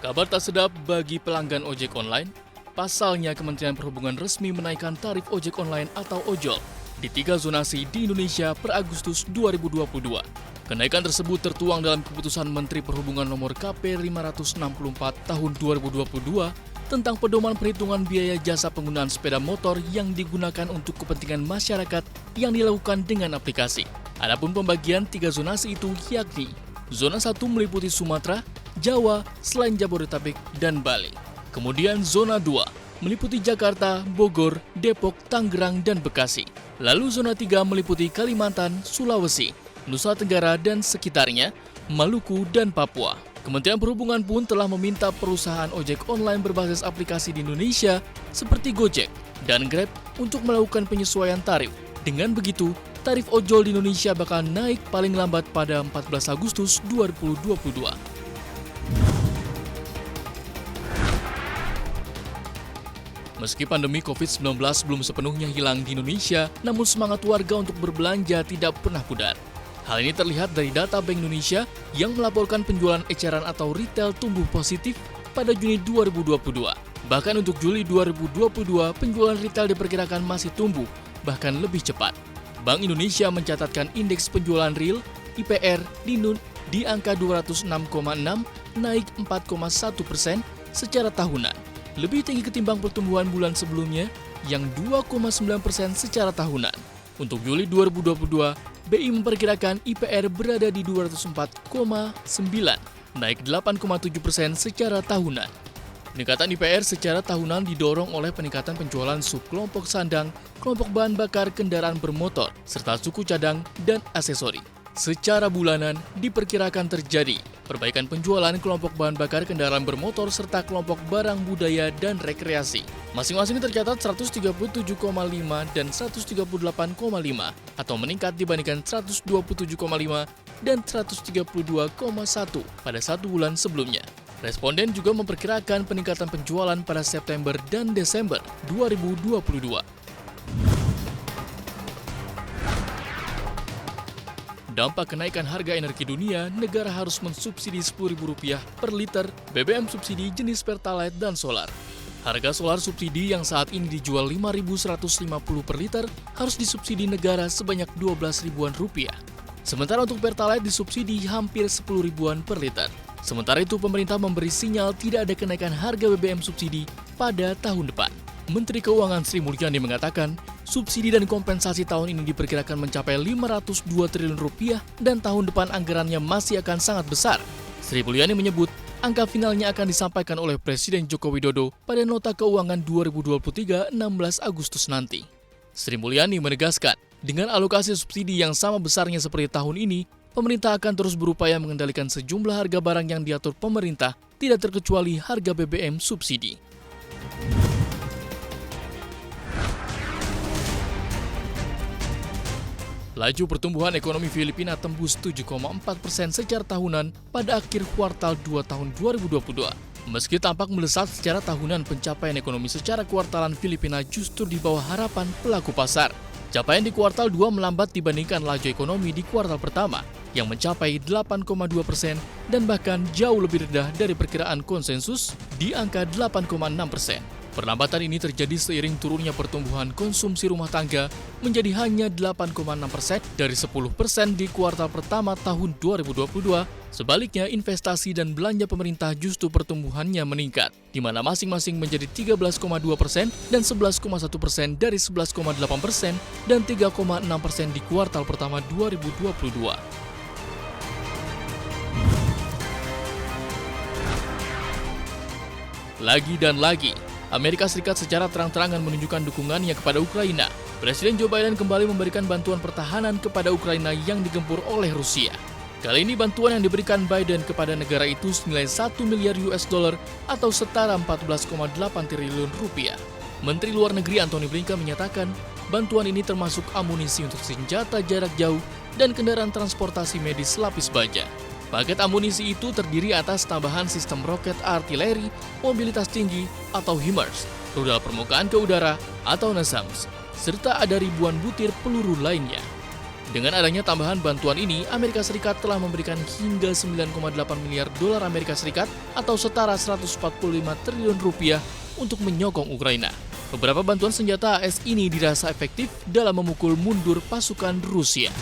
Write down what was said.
Kabar tak sedap bagi pelanggan ojek online. Pasalnya, Kementerian Perhubungan resmi menaikkan tarif ojek online atau ojol di 3 zonasi di Indonesia per Agustus 2022. Kenaikan tersebut tertuang dalam keputusan Menteri Perhubungan nomor KP 564 tahun 2022 tentang pedoman perhitungan biaya jasa penggunaan sepeda motor yang digunakan untuk kepentingan masyarakat yang dilakukan dengan aplikasi. Adapun pembagian 3 zonasi itu yakni Zona 1 meliputi Sumatera, Jawa, selain Jabodetabek, dan Bali. Kemudian Zona 2 meliputi Jakarta, Bogor, Depok, Tangerang, dan Bekasi. Lalu Zona 3 meliputi Kalimantan, Sulawesi, Nusa Tenggara, dan sekitarnya, Maluku, dan Papua. Kementerian Perhubungan pun telah meminta perusahaan ojek online berbasis aplikasi di Indonesia seperti Gojek dan Grab untuk melakukan penyesuaian tarif. Dengan begitu, tarif ojol di Indonesia bakal naik paling lambat pada 14 Agustus 2022. Meski pandemi COVID-19 belum sepenuhnya hilang di Indonesia, namun semangat warga untuk berbelanja tidak pernah pudar. Hal ini terlihat dari data Bank Indonesia yang melaporkan penjualan eceran atau retail tumbuh positif pada Juni 2022. Bahkan untuk Juli 2022, penjualan retail diperkirakan masih tumbuh, bahkan lebih cepat. Bank Indonesia mencatatkan indeks penjualan real (IPR) di angka 206,6, naik 4,1% secara tahunan. Lebih tinggi ketimbang pertumbuhan bulan sebelumnya yang 2,9% secara tahunan. Untuk Juli 2022, BI memperkirakan IPR berada di 204,9, naik 8,7% secara tahunan. Peningkatan IPR secara tahunan didorong oleh peningkatan penjualan subkelompok sandang, kelompok bahan bakar kendaraan bermotor, serta suku cadang dan aksesori. Secara bulanan, diperkirakan terjadi perbaikan penjualan kelompok bahan bakar kendaraan bermotor serta kelompok barang budaya dan rekreasi. Masing-masing tercatat 137,5 dan 138,5 atau meningkat dibandingkan 127,5 dan 132,1 pada 1 bulan sebelumnya. Responden juga memperkirakan peningkatan penjualan pada September dan Desember 2022. Dampak kenaikan harga energi dunia, negara harus mensubsidi Rp10.000 per liter BBM subsidi jenis Pertalite dan solar. Harga solar subsidi yang saat ini dijual Rp5.150 per liter harus disubsidi negara sebanyak Rp12.000-an. Sementara untuk Pertalite disubsidi hampir Rp10.000-an per liter. Sementara itu, pemerintah memberi sinyal tidak ada kenaikan harga BBM subsidi pada tahun depan. Menteri Keuangan Sri Mulyani mengatakan, subsidi dan kompensasi tahun ini diperkirakan mencapai Rp502 triliun dan tahun depan anggarannya masih akan sangat besar. Sri Mulyani menyebut, angka finalnya akan disampaikan oleh Presiden Joko Widodo pada Nota Keuangan 2023 16 Agustus nanti. Sri Mulyani menegaskan, dengan alokasi subsidi yang sama besarnya seperti tahun ini, pemerintah akan terus berupaya mengendalikan sejumlah harga barang yang diatur pemerintah, tidak terkecuali harga BBM subsidi. Laju pertumbuhan ekonomi Filipina tembus 7,4% secara tahunan pada akhir kuartal 2 tahun 2022. Meski tampak melesat secara tahunan, pencapaian ekonomi secara kuartalan Filipina justru di bawah harapan pelaku pasar. Capaian di kuartal 2 melambat dibandingkan laju ekonomi di kuartal pertama, yang mencapai 8,2% dan bahkan jauh lebih rendah dari perkiraan konsensus di angka 8,6%. Perlambatan ini terjadi seiring turunnya pertumbuhan konsumsi rumah tangga menjadi hanya 8,6% dari 10% di kuartal pertama tahun 2022. Sebaliknya, investasi dan belanja pemerintah justru pertumbuhannya meningkat, di mana masing-masing menjadi 13,2% dan 11,1% dari 11,8% dan 3,6% di kuartal pertama 2022. Lagi dan lagi, Amerika Serikat secara terang-terangan menunjukkan dukungannya kepada Ukraina. Presiden Joe Biden kembali memberikan bantuan pertahanan kepada Ukraina yang digempur oleh Rusia. Kali ini bantuan yang diberikan Biden kepada negara itu senilai $1 miliar atau setara 14,8 triliun rupiah. Menteri Luar Negeri Antony Blinken menyatakan bantuan ini termasuk amunisi untuk senjata jarak jauh dan kendaraan transportasi medis lapis baja. Paket amunisi itu terdiri atas tambahan sistem roket artileri, mobilitas tinggi atau HIMARS, rudal permukaan ke udara atau NASAMS, serta ada ribuan butir peluru lainnya. Dengan adanya tambahan bantuan ini, Amerika Serikat telah memberikan hingga 9,8 miliar dolar Amerika Serikat atau setara 145 triliun rupiah untuk menyokong Ukraina. Beberapa bantuan senjata AS ini dirasa efektif dalam memukul mundur pasukan Rusia.